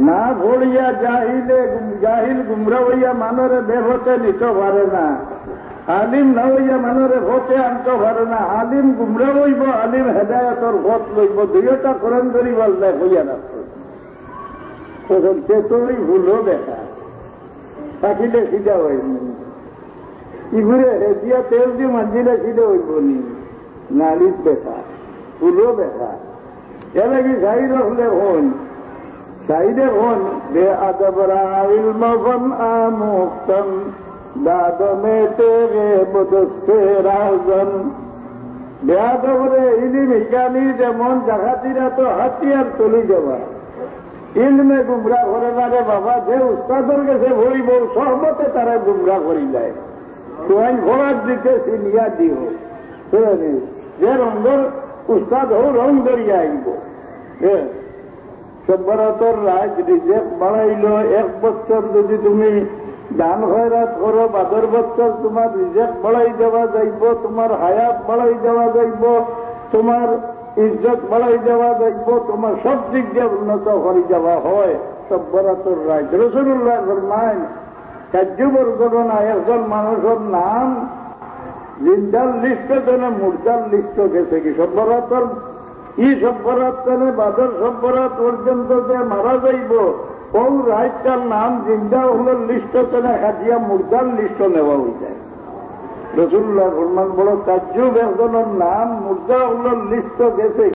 না ভরিয়া জাহিল গুমরা হইয়া মানরে দেহতে নিতে পারে না, আলিম না হইয়া মানরে ভোটে আনতে পারে না। আলিম গুমরা হইব, আলিম হেদায়তর ভোট লইব, দুইটা করেন ধরি বলতে হইয়া রাখত। তখন তেতরি ভুলও দেখা থাকিলে সিধা হইনি, ইগুরে হেদিয়া তেল দিয়ে মাঞ্জিলে সিধে হইব নি, নালিশ দেখা ভুলও দেখা। এলে কি সাইড হলে হন সাইডে হন বে আদবরা ইলমন আমুক্তন দাদমে তেরে বদস্তে রাজন। বেআদবরে ইলিম হিকানি যেমন জাহাতিরা তো হাতিয়ার চলি যাওয়া, ইলমে গুমরা করে না রে বাবা। যে উস্তাদের কাছে ভরিব সহমতে তারা গুমরা করি যায়। তোয়াই ঘোড়ার দিকে সিনিয়া দিও, যে রঙের উস্তাদ হোক রং ধরিয়া আইব। সভ্যরতর রাজ রিজেক্ট বাড়াইল, 1 বছর যদি তুমি দান খয়রাত করো, 12 বছর তোমার রিজেক্ট বাড়াই দেওয়া যাইব, তোমার হায়াত বাড়াই দেওয়া যাইব, তোমার ইজ্জত বাড়াই দেওয়া যাইব, তোমার সব দিক দিয়ে উন্নত করে যাওয়া হয়। সভ্যরতর রাজ রাসূলুল্লাহ ফরমায় কার্যবর ঘটনা একজন মানুষের নাম জিন্দার লিস্টে দেনে মুর্দার লিস্ট গেছে কি সভ্যরতর ই সভ্যরাত তেনে বাদর সভ্যরাত পর্যন্ত যে মারা যাইব ও রাজটার নাম জিন্দা হলের লিস্ট তেনে হাজিয়া মুর্দার লিস্ট নেওয়া হয়ে যায়। রাসূলুল্লাহ ফরমান বড় তাজ্জুব একজনের নাম মুর্দা হলের লিস্ট গেছে।